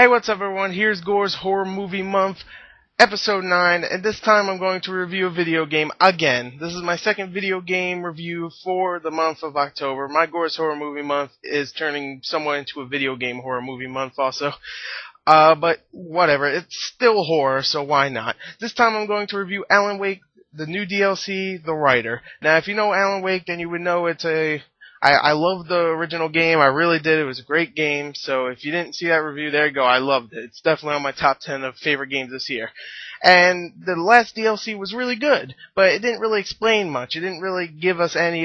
Hey, what's up everyone? Here's Gors Horror Movie Month, Episode 9, and this time I'm going to review a video game again. This is my second video game review for the month of October. My Gors Horror Movie Month is turning somewhat into a video game horror movie month also. But whatever, it's still horror, so why not? This time I'm going to review Alan Wake, the new DLC, The Writer. Now, if you know Alan Wake, then you would know I love the original game. I really did. It was a great game. So if you didn't see that review, there you go. I loved it. It's definitely on my top 10 of favorite games this year. And the last DLC was really good, but it didn't really explain much. It didn't really give us any,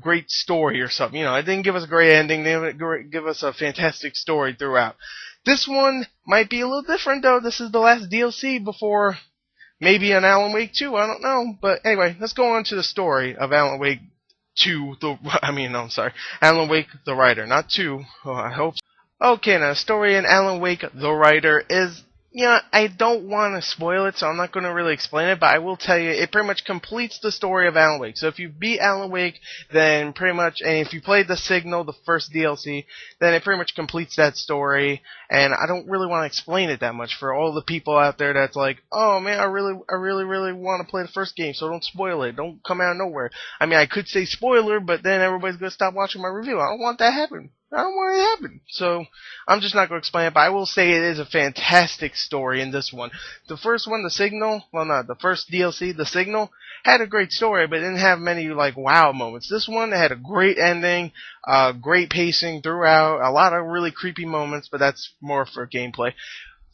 great story or something. It didn't give us a great ending. They didn't give us a fantastic story throughout. This one might be a little different though. This is the last DLC before maybe an Alan Wake 2. I don't know. But anyway, let's go on to the story of Alan Wake. Alan Wake the Writer, not 2. Oh, I hope so. Okay, now the story in Alan Wake the Writer is, I don't want to spoil it, so I'm not going to really explain it, but I will tell you, it pretty much completes the story of Alan Wake. So if you beat Alan Wake, then pretty much, and if you played The Signal, the first DLC, then it pretty much completes that story, and I don't really want to explain it that much for all the people out there that's like, oh man, I really want to play the first game, so don't spoil it, don't come out of nowhere. I mean, I could say spoiler, but then everybody's going to stop watching my review. I don't want that to happen. I don't want it to happen. So, I'm just not going to explain it, but I will say it is a fantastic story in this one. The first one, The Signal, the first DLC, The Signal, had a great story, but it didn't have many, wow moments. This one had a great ending, great pacing throughout, a lot of really creepy moments, but that's more for gameplay.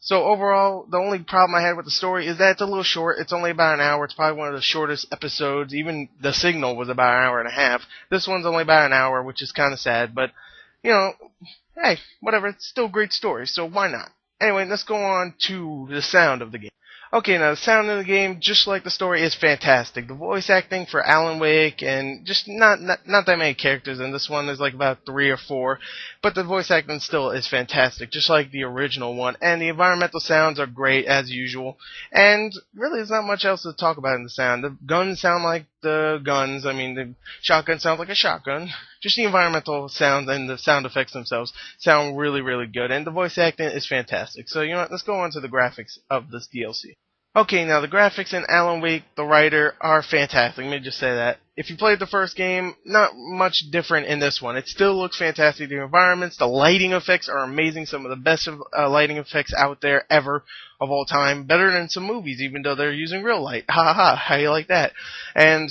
So overall, the only problem I had with the story is that it's a little short. It's only about an hour. It's probably one of the shortest episodes. Even The Signal was about an hour and a half. This one's only about an hour, which is kind of sad, but hey, whatever, it's still a great story, so why not? Anyway, let's go on to the sound of the game. Okay, now the sound of the game, just like the story, is fantastic. The voice acting for Alan Wake, and just not that many characters in this one. There's about 3 or 4, but the voice acting still is fantastic, just like the original one. And the environmental sounds are great, as usual. And really, there's not much else to talk about in the sound. The guns sound like the guns. I mean, the shotgun sounds like a shotgun. Just the environmental sounds and the sound effects themselves sound really, really good. And the voice acting is fantastic. So, let's go on to the graphics of this DLC. Okay, now the graphics in Alan Wake the Writer are fantastic. Let me just say that. If you played the first game, not much different in this one. It still looks fantastic. The environments, the lighting effects are amazing. Some of the best lighting effects out there ever of all time. Better than some movies, even though they're using real light. Ha ha ha, how you like that? And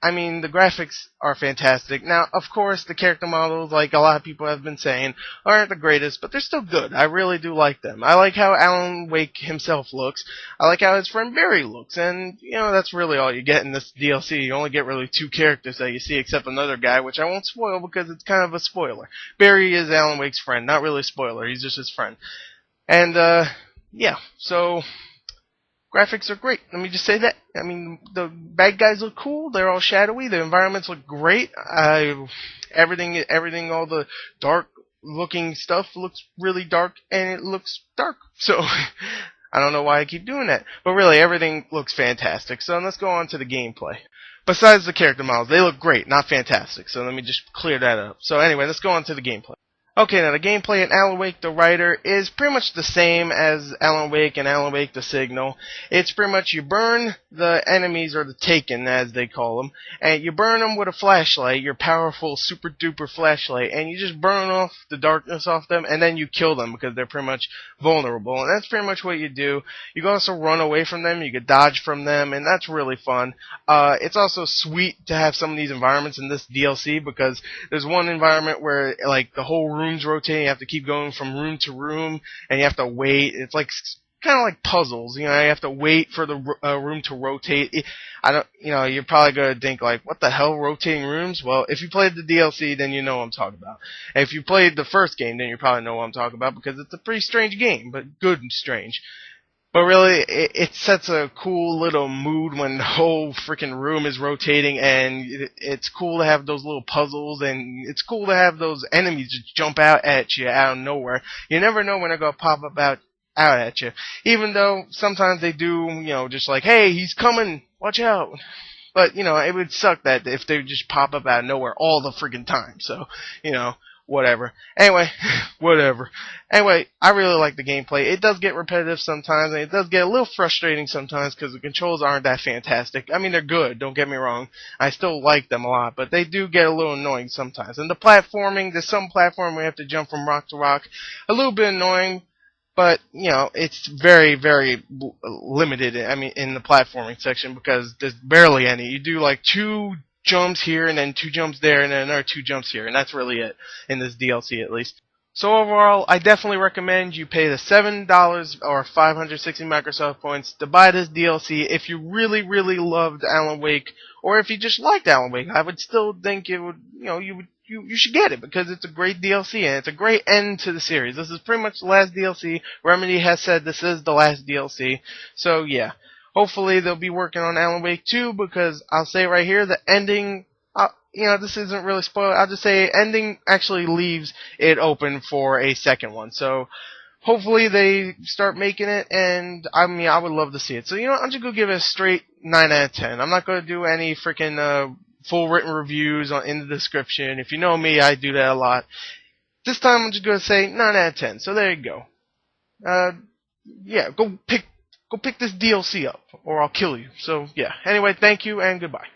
I mean, the graphics are fantastic. Now, of course, the character models, like a lot of people have been saying, aren't the greatest, but they're still good. I really do like them. I like how Alan Wake himself looks. I like how his friend Barry looks. And, that's really all you get in this DLC. You only get really 2 characters that you see, except another guy, which I won't spoil because it's kind of a spoiler. Barry is Alan Wake's friend. Not really a spoiler. He's just his friend. And, yeah. So graphics are great. Let me just say that. I mean, the bad guys look cool. They're all shadowy. The environments look great. Everything, all the dark-looking stuff looks really dark, and it looks dark. So, I don't know why I keep doing that. But really, everything looks fantastic. So, let's go on to the gameplay. Besides the character models, they look great, not fantastic. So, let me just clear that up. So, anyway, let's go on to the gameplay. Okay, now the gameplay in Alan Wake the Writer is pretty much the same as Alan Wake and Alan Wake the Signal. It's pretty much you burn the enemies, or the Taken as they call them, and you burn them with a flashlight, your powerful super duper flashlight, and you just burn off the darkness off them, and then you kill them because they're pretty much vulnerable. And that's pretty much what you do. You can also run away from them, you can dodge from them, and that's really fun. It's also sweet to have some of these environments in this DLC because there's one environment where the whole room's rotating. You have to keep going from room to room, and you have to wait. It's kind of like puzzles. You have to wait for the room to rotate. You're probably gonna think what the hell, rotating rooms? Well, if you played the DLC, then you know what I'm talking about. And if you played the first game, then you probably know what I'm talking about because it's a pretty strange game, but good and strange. But really, it sets a cool little mood when the whole freaking room is rotating, and it's cool to have those little puzzles, and it's cool to have those enemies just jump out at you out of nowhere. You never know when they're going to pop up out at you. Even though sometimes they do, just hey, he's coming, watch out. But, it would suck that if they just pop up out of nowhere all the freaking time. So, whatever. Anyway, whatever. Anyway, I really like the gameplay. It does get repetitive sometimes, and it does get a little frustrating sometimes because the controls aren't that fantastic. I mean, they're good, don't get me wrong. I still like them a lot, but they do get a little annoying sometimes. And the platforming, there's some platform where you have to jump from rock to rock. A little bit annoying, but, you know, it's very, very limited, I mean, in the platforming section because there's barely any. You do like 2 jumps here and then 2 jumps there and then another 2 jumps here, and that's really it in this DLC at least. So overall, I definitely recommend you pay the $7 or 560 Microsoft points to buy this DLC if you really, really loved Alan Wake, or if you just liked Alan Wake. I would still think it would, you know, you should get it because it's a great DLC and it's a great end to the series. This is pretty much the last DLC. Remedy has said this is the last DLC. So yeah, hopefully they'll be working on Alan Wake 2 because I'll say right here, the ending, you know, this isn't really spoiled. I'll just say ending actually leaves it open for a second one. So hopefully they start making it, and I mean, I would love to see it. So, you know, I'm just going to give it a straight 9 out of 10. I'm not going to do any freaking full written reviews in the description. If you know me, I do that a lot. This time I'm just going to say 9 out of 10. So there you go. Yeah, go pick this DLC up, or I'll kill you. So yeah. Anyway, thank you and goodbye.